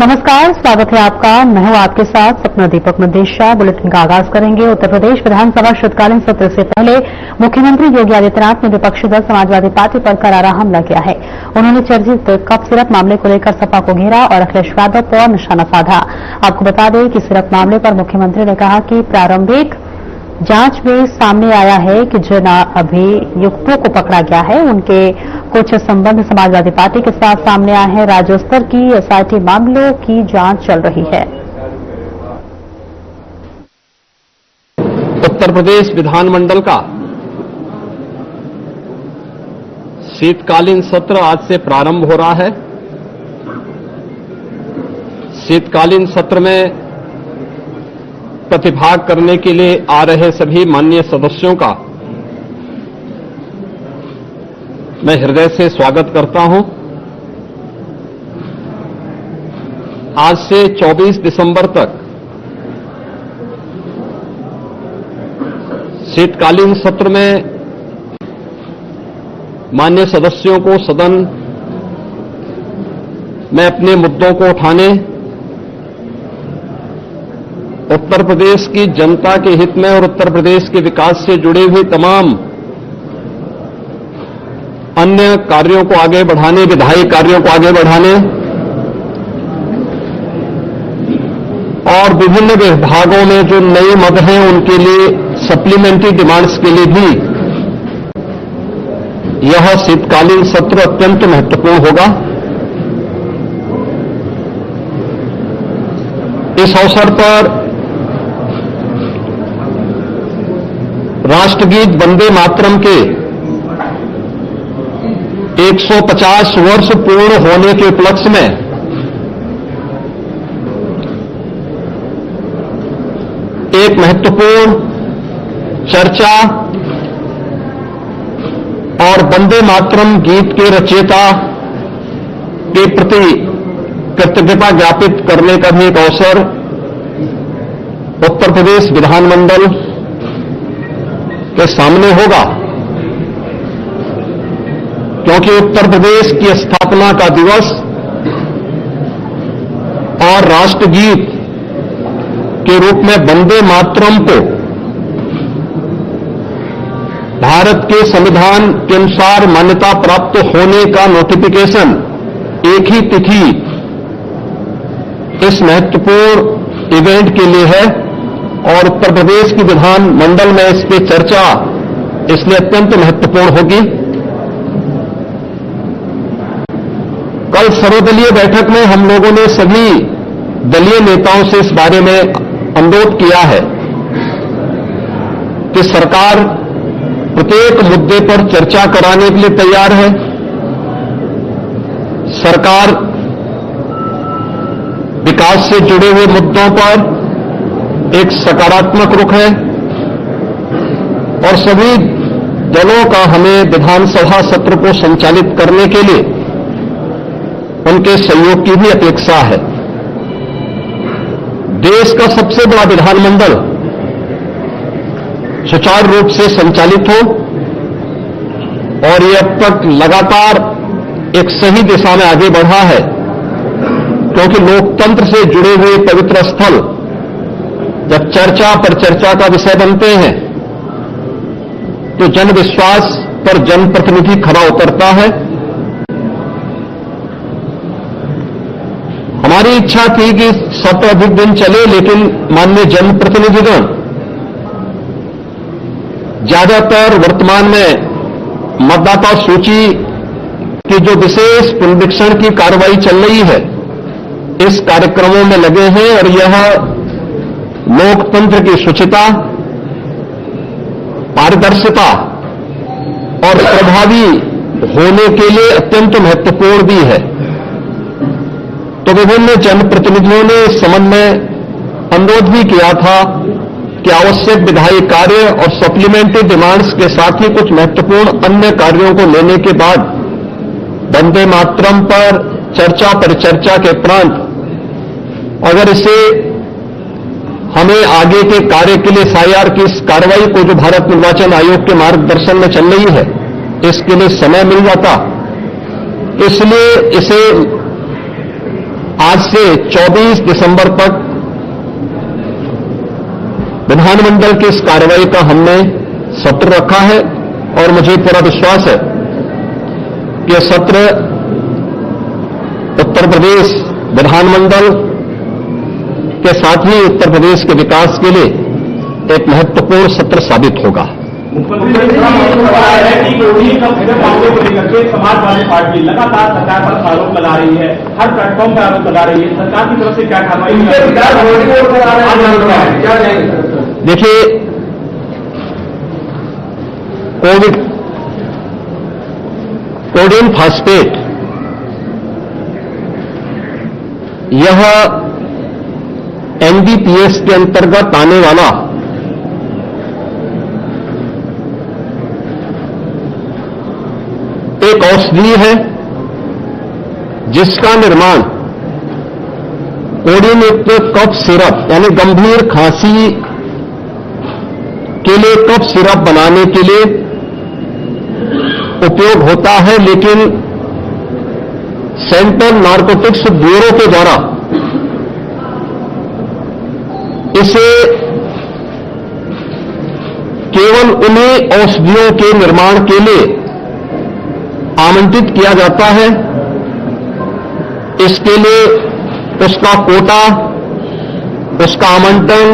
नमस्कार, स्वागत है आपका। मैं हूं आपके साथ सपना दीपक मंदेशा। बुलेटिन का आगाज करेंगे। उत्तर प्रदेश विधानसभा शीतकालीन सत्र से पहले मुख्यमंत्री योगी आदित्यनाथ ने विपक्षी दल समाजवादी पार्टी पर करारा हमला किया है। उन्होंने चर्चित कफ सिरप मामले को लेकर सपा को घेरा और अखिलेश यादव पर निशाना साधा। आपको बता दें कि सिरप मामले पर मुख्यमंत्री ने कहा कि प्रारंभिक जांच में सामने आया है कि जिन अभियुक्तों को पकड़ा गया है उनके कुछ संबंध समाजवादी पार्टी के साथ सामने आए हैं। राज्य स्तर की एसआईटी मामलों की जांच चल रही है। उत्तर प्रदेश विधानमंडल का शीतकालीन सत्र आज से प्रारंभ हो रहा है। शीतकालीन सत्र में प्रतिभाग करने के लिए आ रहे सभी माननीय सदस्यों का मैं हृदय से स्वागत करता हूं। आज से 24 दिसंबर तक शीतकालीन सत्र में माननीय सदस्यों को सदन में अपने मुद्दों को उठाने, उत्तर प्रदेश की जनता के हित में और उत्तर प्रदेश के विकास से जुड़े हुए तमाम अन्य कार्यों को आगे बढ़ाने, विधायी कार्यों को आगे बढ़ाने और विभिन्न विभागों में जो नए मद हैं उनके लिए सप्लीमेंट्री डिमांड्स के लिए भी यह शीतकालीन सत्र अत्यंत महत्वपूर्ण होगा। इस अवसर पर राष्ट्रगीत वंदे मातरम के 150 वर्ष पूर्ण होने के उपलक्ष्य में एक महत्वपूर्ण चर्चा और वंदे मातरम गीत के रचयिता के प्रति कृतज्ञता ज्ञापित करने का भी एक अवसर उत्तर प्रदेश विधानमंडल के सामने होगा, क्योंकि उत्तर प्रदेश की स्थापना का दिवस और राष्ट्रगीत के रूप में वंदे मातरम को भारत के संविधान के अनुसार मान्यता प्राप्त होने का नोटिफिकेशन एक ही तिथि इस महत्वपूर्ण इवेंट के लिए है और उत्तर प्रदेश की विधानमंडल में इस पर चर्चा इसलिए अत्यंत महत्वपूर्ण होगी। कल सर्वदलीय बैठक में हम लोगों ने सभी दलीय नेताओं से इस बारे में अनुरोध किया है कि सरकार प्रत्येक मुद्दे पर चर्चा कराने के लिए तैयार है। सरकार विकास से जुड़े हुए मुद्दों पर एक सकारात्मक रुख है और सभी दलों का हमें विधानसभा सत्र को संचालित करने के लिए उनके सहयोग की भी अपेक्षा है। देश का सबसे बड़ा विधानमंडल सुचारू रूप से संचालित हो और ये अब तक लगातार एक सही दिशा में आगे बढ़ा है, क्योंकि लोकतंत्र से जुड़े हुए पवित्र स्थल जब चर्चा पर चर्चा का विषय बनते हैं तो जन विश्वास पर जनप्रतिनिधि खरा उतरता है। हमारी इच्छा थी कि सत्र अधिक दिन चले, लेकिन माननीय जनप्रतिनिधिगण ज्यादातर वर्तमान में मतदाता सूची की जो विशेष पुनरीक्षण की कार्रवाई चल रही है इस कार्यक्रमों में लगे हैं और यह लोकतंत्र की शुचिता, पारदर्शिता और प्रभावी होने के लिए अत्यंत महत्वपूर्ण भी है। तो विभिन्न जनप्रतिनिधियों ने इस संबंध में अनुरोध भी किया था कि आवश्यक विधायी कार्य और सप्लीमेंट्री डिमांड्स के साथ ही कुछ महत्वपूर्ण अन्य कार्यों को लेने के बाद वंदे मातरम पर चर्चा परिचर्चा के उपरांत अगर इसे हमें आगे के कार्य के लिए एसआईआर की इस कार्रवाई को जो भारत निर्वाचन आयोग के मार्गदर्शन में चल रही है इसके लिए समय मिल जाता, इसलिए इसे आज से 24 दिसंबर तक विधानमंडल की इस कार्रवाई का हमने सत्र रखा है और मुझे पूरा विश्वास है कि यह सत्र उत्तर प्रदेश विधानमंडल के साथ ही उत्तर प्रदेश के विकास के लिए एक महत्वपूर्ण सत्र साबित होगा। मुख्यमंत्री सवाल है कि कोविड का फिर मामले को लेकर के समाजवादी पार्टी लगातार सरकार पर आरोप लगा रही है, हर प्लेटफॉर्म पर आरोप लगा रही है। सरकार की तरफ से क्या कार्रवाई? देखिए, कोडिन फास्फेट यह एनडीपीएस के अंतर्गत आने वाला एक औषधि है जिसका निर्माण कोडिनयुक्त कफ सिरप यानी गंभीर खांसी के लिए कफ सिरप बनाने के लिए उपयोग होता है, लेकिन सेंट्रल नारकोटिक्स ब्यूरो के द्वारा इसे केवल उन्हीं औषधियों के निर्माण के लिए आमंत्रित किया जाता है। इसके लिए उसका कोटा, उसका आमंत्रण,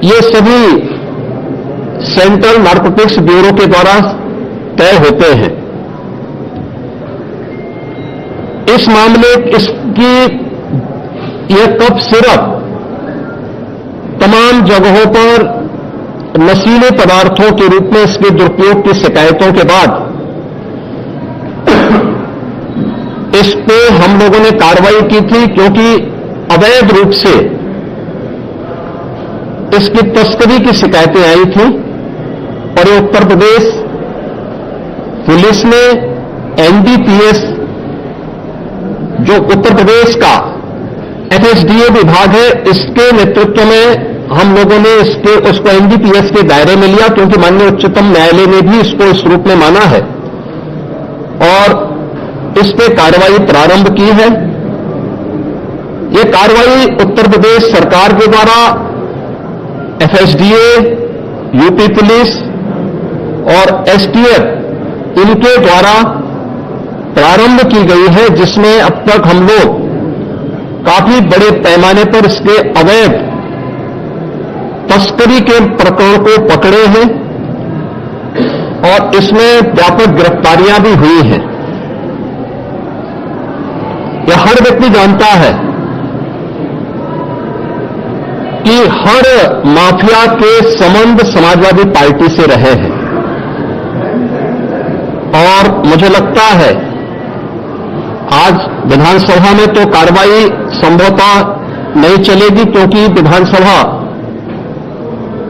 ये सभी सेंट्रल नारकोटिक्स ब्यूरो के द्वारा तय होते हैं। इस मामले इसकी यह कफ सिरप तमाम जगहों पर नशीले पदार्थों के रूप में इसके दुरुपयोग की शिकायतों के बाद इस पे हम लोगों ने कार्रवाई की थी, क्योंकि अवैध रूप से इसकी तस्करी की शिकायतें आई थी और ये उत्तर प्रदेश पुलिस ने एनडीपीएस जो उत्तर प्रदेश का एफएसडीए विभाग है, इसके नेतृत्व में हम लोगों ने उसको एनडीपीएस के दायरे में लिया, क्योंकि माननीय उच्चतम न्यायालय ने भी इसको इस रूप में माना है और इस पे कार्रवाई प्रारंभ की है। ये कार्रवाई उत्तर प्रदेश सरकार के द्वारा एफएसडीए, यूपी पुलिस और एसटीएफ इनके द्वारा प्रारंभ की गई है, जिसमें अब तक हम लोग काफी बड़े पैमाने पर इसके अवैध तस्करी के प्रकरण को पकड़े हैं और इसमें व्यापक गिरफ्तारियां भी हुई हैं। यह हर व्यक्ति जानता है कि हर माफिया के संबंध समाजवादी पार्टी से रहे हैं और मुझे लगता है आज विधानसभा में तो कार्रवाई संभवतः नहीं चलेगी, क्योंकि विधानसभा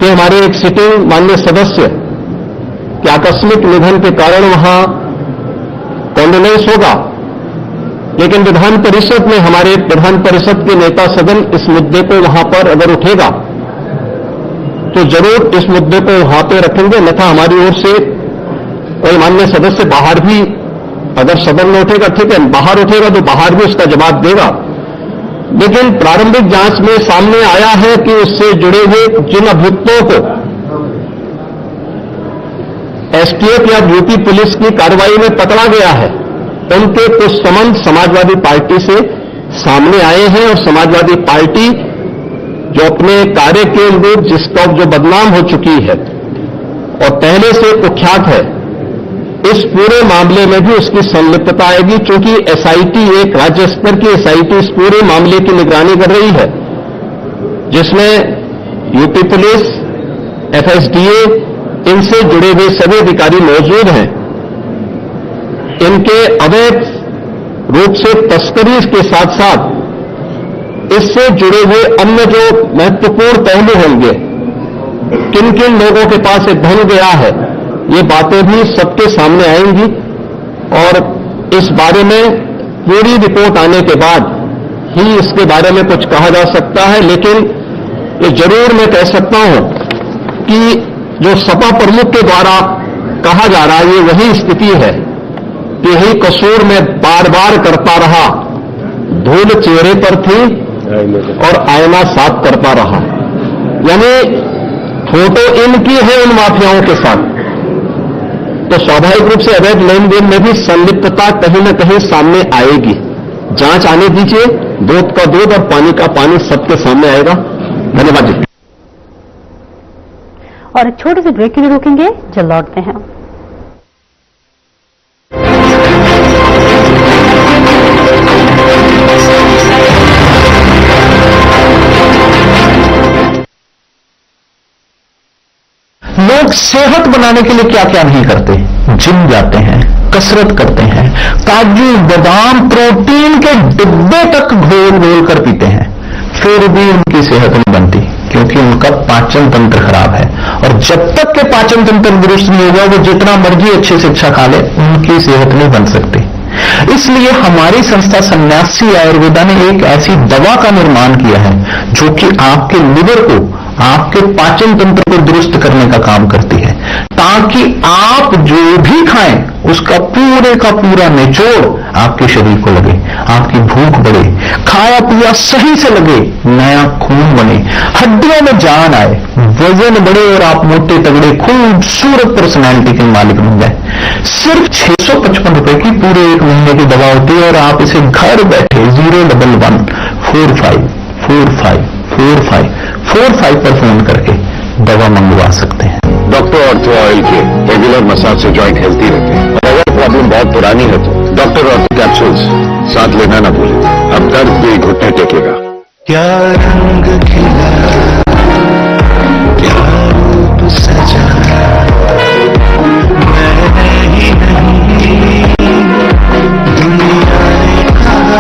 के हमारे एक सिटिंग माननीय सदस्य के आकस्मिक निधन के कारण वहां कॉन्डोलेंस होगा, लेकिन विधान परिषद में हमारे विधान परिषद के नेता सदन इस मुद्दे को वहां पर अगर उठेगा तो जरूर इस मुद्दे को वहां पे रखेंगे, अन्यथा हमारी ओर से कोई माननीय सदस्य बाहर भी अगर सदन में उठेगा ठीक है, बाहर उठेगा तो बाहर भी उसका जवाब देगा। लेकिन प्रारंभिक जांच में सामने आया है कि उससे जुड़े हुए जिन अभियुक्तों को एसटीएफ या यूपी पुलिस की कार्रवाई में पकड़ा गया है, उनके कुछ संबंध समाजवादी पार्टी से सामने आए हैं और समाजवादी पार्टी जो अपने कार्य के लिए जिसका जो बदनाम हो चुकी है और पहले से कुख्यात है, इस पूरे मामले में भी उसकी संलिप्तता आएगी, क्योंकि एसआईटी एक राज्य स्तर की एसआईटी इस पूरे मामले की निगरानी कर रही है, जिसमें यूपी पुलिस, एफएसडीए, इनसे जुड़े हुए सभी अधिकारी मौजूद हैं। इनके अवैध रूप से तस्करी के साथ साथ इससे जुड़े हुए अन्य जो महत्वपूर्ण पहलू होंगे, किन किन लोगों के पास एक धन गया है, ये बातें भी सबके सामने आएंगी और इस बारे में पूरी रिपोर्ट आने के बाद ही इसके बारे में कुछ कहा जा सकता है। लेकिन ये जरूर मैं कह सकता हूं कि जो सपा प्रमुख के द्वारा कहा जा रहा है, ये वही स्थिति है यही कसूर मैं बार बार करता रहा। धूल चेहरे पर थी और आईना साफ करता रहा। यानी फोटो इनकी है उन माफियाओं के साथ। तो स्वाभाविक रूप से अवैध लेन देन में भी संलिप्तता कहीं न कहीं सामने आएगी। जांच आने दीजिए, दूध का दूध और पानी का पानी सबके सामने आएगा। धन्यवाद जी। और एक छोटे से ब्रेक के लिए रुकेंगे, जल्द लौटते हैं। लोग सेहत बनाने के लिए क्या क्या नहीं करते। जिम जाते हैं, कसरत करते हैं, काजू बादाम प्रोटीन के डिब्बे तक घोल घोल कर पीते हैं, फिर भी उनकी सेहत नहीं बनती, क्योंकि उनका पाचन तंत्र खराब है। और जब तक के पाचन तंत्र दुरुस्त नहीं होगा, वो जितना मर्जी अच्छी शिक्षा खा ले, उनकी सेहत नहीं बन सकती। इसलिए हमारी संस्था सन्यासी आयुर्वेदा ने एक ऐसी दवा का निर्माण किया है जो कि आपके लिवर को, आपके पाचन तंत्र को दुरुस्त करने का काम करती है, ताकि आप जो भी खाएं उसका पूरे का पूरा निचोड़ आपके शरीर को लगे, आपकी भूख बढ़े, खाया पिया सही से लगे, नया खून बने, हड्डियों में जान आए, वजन बढ़े और आप मोटे तगड़े खूबसूरत पर्सनैलिटी के मालिक बन जाए। सिर्फ 655 रुपए की पूरे एक महीने की दवा होती है और आप इसे घर बैठे 01145454545 पर फोन करके दवा मंगवा सकते हैं। डॉक्टर ऑर्थो ऑयल के रेगुलर मसाज से जॉइंट हेल्थी रहते हैं। और अगर प्रॉब्लम बहुत पुरानी है तो डॉक्टर ऑर्थो कैप्सूल्स साथ लेना ना भूलें। अब दर्द भी घुटने टेकेगा। क्या रंग खिला, क्या रूप सजा, मैंने ही नहीं दुनिया ने कहा।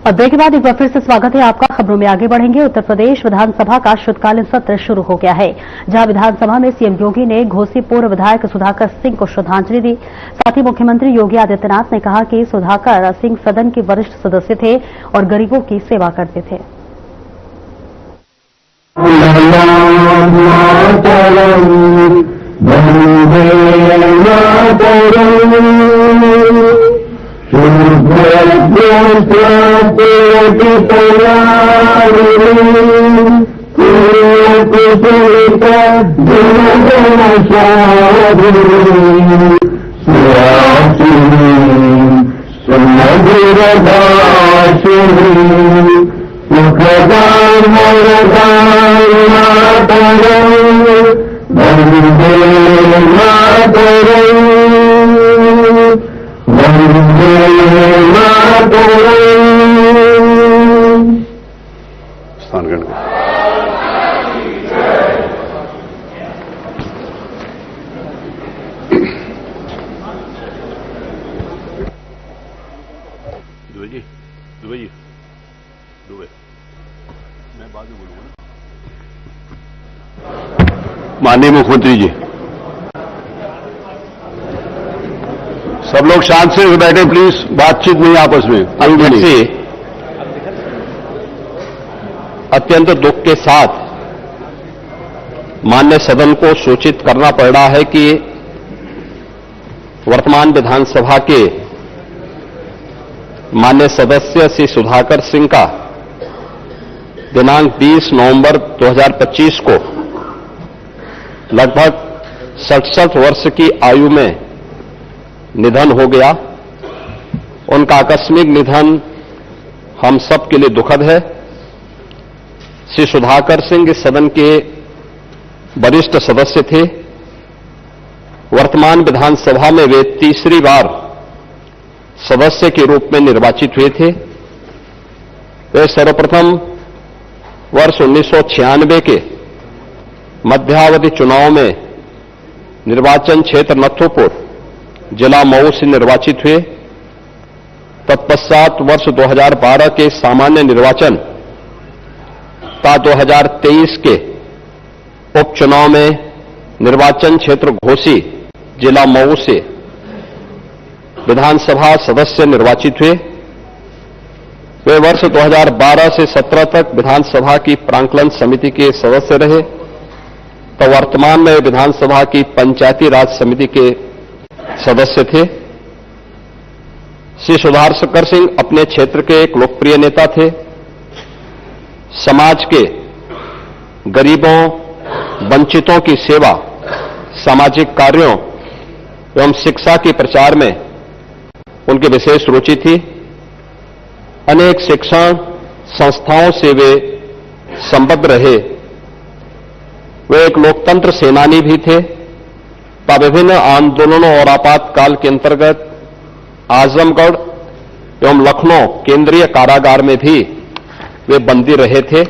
और ब्रेक के बाद एक बार फिर से स्वागत है आपका। खबरों में आगे बढ़ेंगे। उत्तर प्रदेश विधानसभा का शीतकालीन सत्र शुरू हो गया है, जहां विधानसभा में सीएम योगी ने घोसी पूर्व विधायक सुधाकर सिंह को श्रद्धांजलि दी। साथ ही मुख्यमंत्री योगी आदित्यनाथ ने कहा कि सुधाकर सिंह सदन के वरिष्ठ सदस्य थे और गरीबों की सेवा करते थे। माननीय मुख्यमंत्री जी, सब लोग शांत से बैठे प्लीज, बातचीत नहीं आपस में। अध्यक्ष जी, अत्यंत दुख के साथ माननीय सदन को सूचित करना पड़ रहा है कि वर्तमान विधानसभा के माननीय सदस्य श्री सुधाकर सिंह का दिनांक 20 नवंबर 2025 को लगभग 67 वर्ष की आयु में निधन हो गया। उनका आकस्मिक निधन हम सब के लिए दुखद है। श्री सुधाकर सिंह इस सदन के वरिष्ठ सदस्य थे। वर्तमान विधानसभा में वे तीसरी बार सदस्य के रूप में निर्वाचित हुए थे। वे सर्वप्रथम वर्ष 1996 के मध्यावधि चुनाव में निर्वाचन क्षेत्र नथुपुर, जिला मऊ से निर्वाचित हुए। तत्पश्चात वर्ष 2012 के सामान्य निर्वाचन तथा 2023 के उपचुनाव में निर्वाचन क्षेत्र घोसी, जिला मऊ से विधानसभा सदस्य निर्वाचित हुए। वे वर्ष 2012 से 17 तक विधानसभा की प्रांकलन समिति के सदस्य रहे, तो वर्तमान में विधानसभा की पंचायती राज समिति के सदस्य थे। श्री सुधाकर सिंह अपने क्षेत्र के एक लोकप्रिय नेता थे। समाज के गरीबों, वंचितों की सेवा, सामाजिक कार्यों एवं शिक्षा के प्रचार में उनकी विशेष रुचि थी। अनेक शिक्षण संस्थाओं से वे संबद्ध रहे। वे एक लोकतंत्र सेनानी भी थे। विभिन्न आंदोलनों और आपातकाल के अंतर्गत आजमगढ़ एवं लखनऊ केंद्रीय कारागार में भी वे बंदी रहे थे।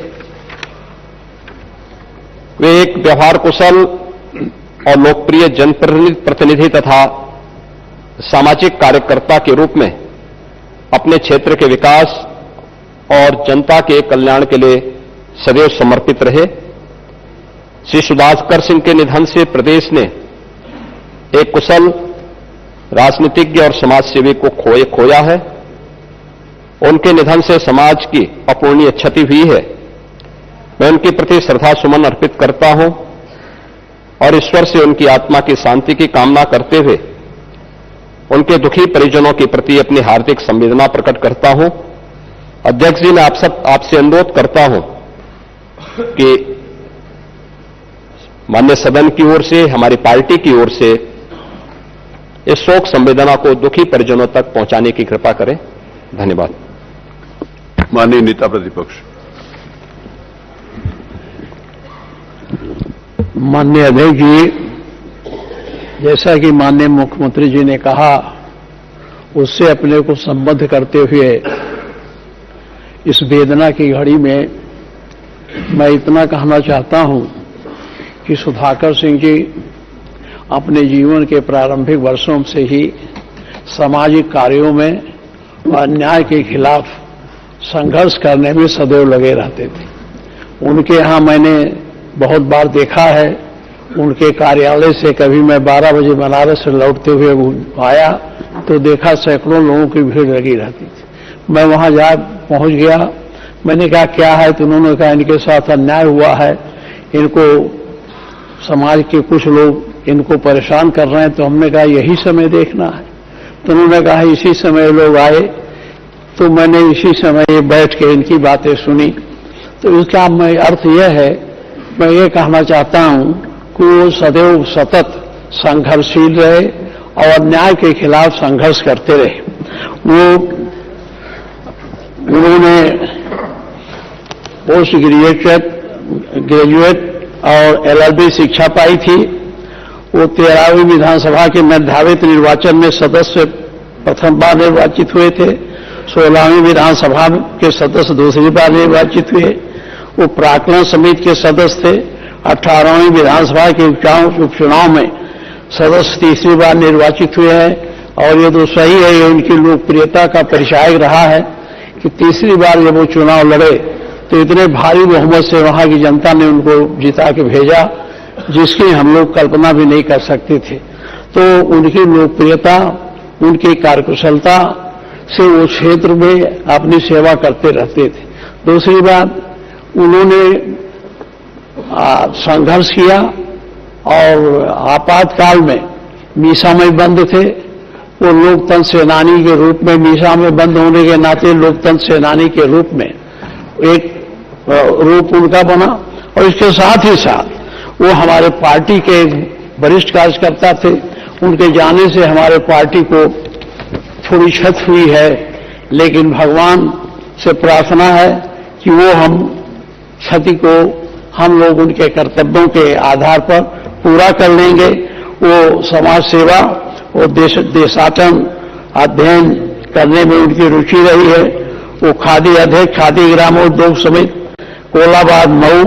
वे एक व्यवहार कुशल और लोकप्रिय जनप्रतिनिधि तथा सामाजिक कार्यकर्ता के रूप में अपने क्षेत्र के विकास और जनता के कल्याण के लिए सदैव समर्पित रहे। श्री सुधाकर सिंह के निधन से प्रदेश ने एक कुशल राजनीतिज्ञ और समाजसेवी को खोया है। उनके निधन से समाज की अपूरणीय क्षति हुई है। मैं उनके प्रति श्रद्धा सुमन अर्पित करता हूं और ईश्वर से उनकी आत्मा की शांति की कामना करते हुए उनके दुखी परिजनों के प्रति अपनी हार्दिक संवेदना प्रकट करता हूं। अध्यक्ष जी, मैं आपसे अनुरोध करता हूं कि माननीय सदन की ओर से, हमारी पार्टी की ओर से इस शोक संवेदना को दुखी परिजनों तक पहुंचाने की कृपा करें। धन्यवाद। माननीय नेता प्रतिपक्ष। माननीय अध्यक्ष जी, जैसा कि माननीय मुख्यमंत्री जी ने कहा, उससे अपने को संबद्ध करते हुए इस वेदना की घड़ी में मैं इतना कहना चाहता हूं कि सुधाकर सिंह जी अपने जीवन के प्रारंभिक वर्षों से ही सामाजिक कार्यों में और अन्याय के खिलाफ संघर्ष करने में सदैव लगे रहते थे। उनके यहां मैंने बहुत बार देखा है। उनके कार्यालय से कभी मैं 12 बजे बनारस से लौटते हुए आया तो देखा सैकड़ों लोगों की भीड़ लगी रहती थी। मैं वहां जा पहुंच गया। मैंने कहा क्या है, तो उन्होंने कहा इनके साथ अन्याय हुआ है, इनको समाज के कुछ लोग इनको परेशान कर रहे हैं। तो हमने कहा यही समय देखना है। तो उन्होंने कहा इसी समय लोग आए, तो मैंने इसी समय बैठ के इनकी बातें सुनी। तो इसका अर्थ यह है, मैं ये कहना चाहता हूं कि वो सदैव सतत संघर्षशील रहे और अन्याय के खिलाफ संघर्ष करते रहे। उन्होंने पोस्ट ग्रेजुएट और LLB शिक्षा पाई थी। वो 13वीं विधानसभा के मेधावित निर्वाचन में सदस्य प्रथम बार निर्वाचित हुए थे। 16वीं विधानसभा के सदस्य दूसरी बार निर्वाचित हुए। वो प्राक्कलन समिति के सदस्य थे। 18वीं विधानसभा के उपचुनाव में सदस्य तीसरी बार निर्वाचित हुए हैं। और ये तो सही है, ये उनकी लोकप्रियता का परिचायक रहा है कि तीसरी बार जब वो चुनाव लड़े तो इतने भारी बहुमत से वहां की जनता ने उनको जिता के भेजा, जिसकी हम लोग कल्पना भी नहीं कर सकते थे। तो उनकी लोकप्रियता, उनकी कार्यकुशलता से वो क्षेत्र में अपनी सेवा करते रहते थे। दूसरी बात, उन्होंने संघर्ष किया और आपातकाल में मीसा में बंद थे। वो लोकतंत्र सेनानी के रूप में, मीसा में बंद होने के नाते लोकतंत्र सेनानी के रूप में एक रूप उनका बना। और इसके साथ ही साथ वो हमारे पार्टी के वरिष्ठ कार्यकर्ता थे। उनके जाने से हमारे पार्टी को थोड़ी क्षति हुई है, लेकिन भगवान से प्रार्थना है कि वो हम क्षति को हम लोग उनके कर्तव्यों के आधार पर पूरा कर लेंगे। वो समाज सेवा और देशाटन अध्ययन करने में उनकी रुचि रही है। वो खादी अध्यक्ष, खादी ग्रामोद्योग समिति, कोलाबाद मऊ,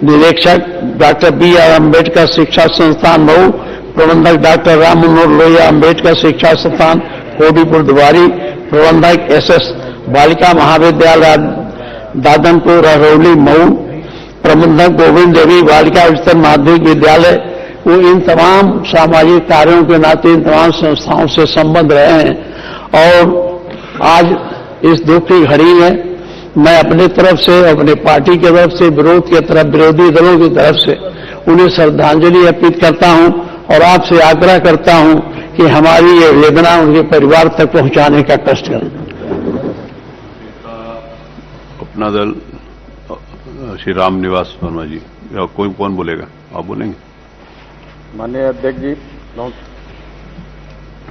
निरीक्षक डॉक्टर B.R. अम्बेडकर शिक्षा संस्थान मऊ, प्रबंधक डॉक्टर राम मनोहर लोहिया अम्बेडकर शिक्षा संस्थान कोडीपुर दुआरी, प्रबंधक SS बालिका महाविद्यालय दादनपुर रहौली मऊ, प्रबंधक गोविंद देवी बालिका उच्चतर माध्यमिक विद्यालय। वो इन तमाम सामाजिक कार्यों के नाते इन तमाम संस्थाओं से संबंध रहे हैं और आज इस दुख की घड़ी में मैं अपने तरफ से, अपने पार्टी की तरफ से, विरोधी दलों की तरफ से उन्हें श्रद्धांजलि अर्पित करता हूं और आपसे आग्रह करता हूं कि हमारी ये वेदना उनके परिवार तक पहुंचाने का कष्ट करें। अपना दल श्री राम निवास वर्मा जी, या कोई कौन बोलेगा? आप बोलेंगे? माननीय अध्यक्ष जी,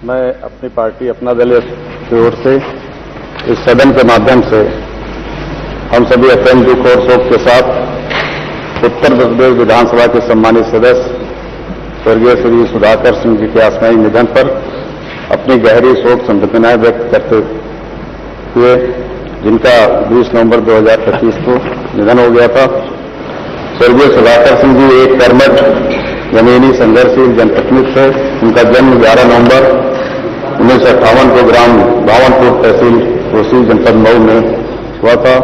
मैं अपनी पार्टी अपना दल की ओर से इस सदन के माध्यम से हम सभी अत्यंत दुख और शोक के साथ उत्तर प्रदेश विधानसभा के सम्मानित सदस्य स्वर्गीय श्री सुधाकर सिंह जी के असामयिक निधन पर अपनी गहरी शोक संवेदनाएं व्यक्त करते हुए, जिनका 20 नवंबर 2025 को निधन हो गया था। स्वर्गीय सुधाकर सिंह जी एक कर्मठ, जमीनी संघर्षशील जनप्रतिनिधि थे। उनका जन्म 11 नवंबर 1958 को ग्राम भावनपुर, तहसील कोसी, जनपद मऊ में हुआ था।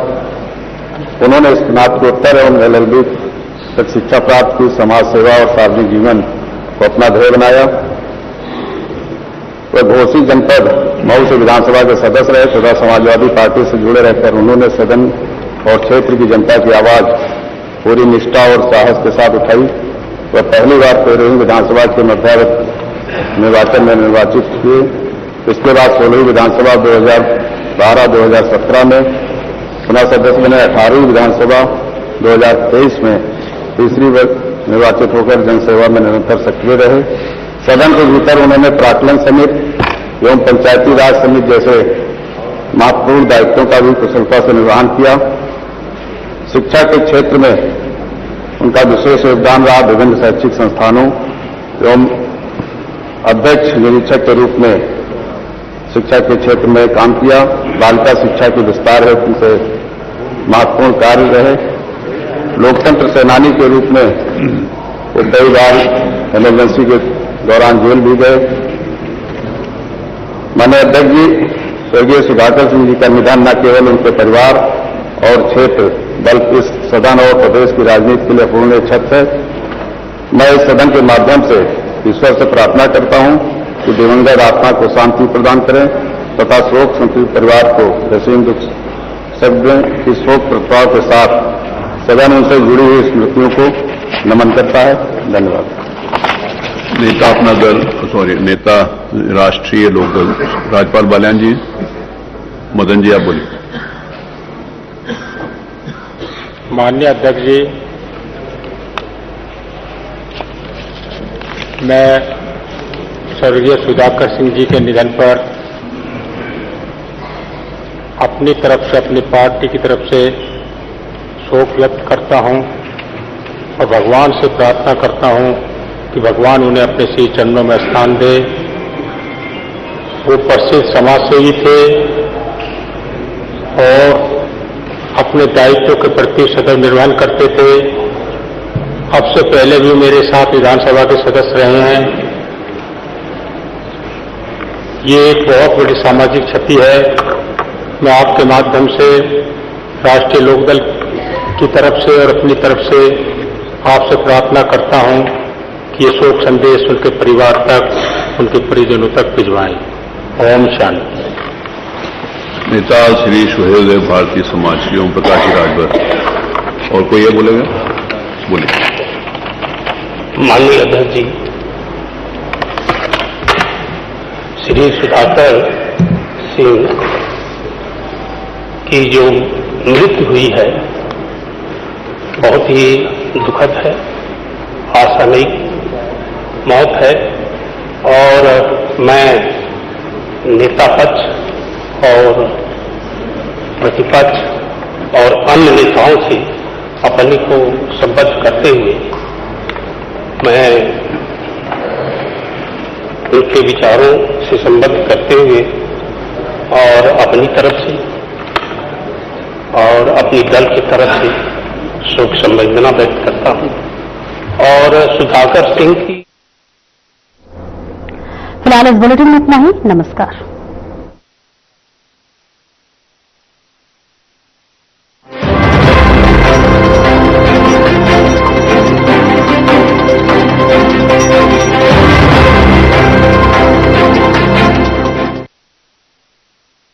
उन्होंने स्नातकोत्तर एवं LLB तक शिक्षा प्राप्त की, समाज सेवा और सार्वजनिक जीवन को अपना ध्येय बनाया। वह घोसी जनपद मऊ से विधानसभा के सदस्य रहे तथा समाजवादी पार्टी से जुड़े रहकर उन्होंने सदन और क्षेत्र की जनता की आवाज पूरी निष्ठा और साहस के साथ उठाई। वह पहली बार 13वीं विधानसभा के मध्यावधि निर्वाचन में निर्वाचित हुए। इसके बाद 16वीं विधानसभा 2012-2017 में पुनः सदस्य बने। 18वीं विधानसभा 2023 में तीसरी बार निर्वाचित होकर जनसेवा में निरंतर सक्रिय रहे। सदन के भीतर उन्होंने प्राक्कलन समिति एवं पंचायती राज समिति जैसे महत्वपूर्ण दायित्वों का भी कुशलता से निर्वहन किया। शिक्षा के क्षेत्र में उनका विशेष योगदान रहा। विभिन्न शैक्षिक संस्थानों एवं अध्यक्ष निरीक्षक के रूप में शिक्षा के क्षेत्र में काम किया। बालिका शिक्षा के विस्तार हेतु उनसे महत्वपूर्ण कार्य रहे। लोकतंत्र सेनानी के रूप में वो कई बार इमरजेंसी के दौरान जेल भी गए। माननीय अध्यक्ष जी, स्वर्गीय सुधाकर सिंह जी का निधन न केवल उनके परिवार और क्षेत्र बल्कि इस सदन और प्रदेश की राजनीति के लिए अपूर्णीय क्षत है। मैं इस सदन के माध्यम से ईश्वर से प्रार्थना करता हूं कि दिवंगत आत्मा को शांति प्रदान करें तथा शोक संतप्त परिवार को असीम दुख शब्द की शोक प्रस्ताव के साथ सदन उनसे जुड़ी हुई स्मृतियों को नमन करता है। धन्यवाद। नेता अपना दल, नेता राष्ट्रीय लोकदल राजपाल बाल्यान जी, मदन जी आप बोलिए। माननीय अध्यक्ष जी, मैं स्वर्गीय सुधाकर सिंह जी के निधन पर अपनी तरफ से, अपनी पार्टी की तरफ से शोक व्यक्त करता हूं और भगवान से प्रार्थना करता हूं कि भगवान उन्हें अपने श्री चरणों में स्थान दे। वो प्रसिद्ध समाजसेवी थे और अपने दायित्व के प्रति सदैव निर्वहन करते थे। अब से पहले भी मेरे साथ विधानसभा के सदस्य रहे हैं। ये एक बहुत बड़ी सामाजिक क्षति है। मैं आपके माध्यम से राष्ट्रीय लोकदल की तरफ से और अपनी तरफ से आपसे प्रार्थना करता हूं कि ये शोक संदेश उनके परिवार तक, उनके परिजनों तक भिजवाएं। ओम शांति। नेता श्री सुहेल देव भारतीय समाज की ओम प्रकाश राजभर, और कोई ये बोलेगा? बोलिए। माननीय अध्यक्ष जी, श्री सुधाकर सिंह की जो मृत्यु हुई है बहुत ही दुखद है, असामयिक मौत है और मैं नेता पक्ष और प्रतिपक्ष और अन्य नेताओं से अपने को संबद्ध करते हुए मैं उनके विचारों से संबद्ध करते हुए और अपनी तरफ से और अपनी दल की तरफ से शोक संवेदना व्यक्त करता हूं और सुधाकर सिंह की। फिलहाल इस बुलेटिन में इतना ही। नमस्कार।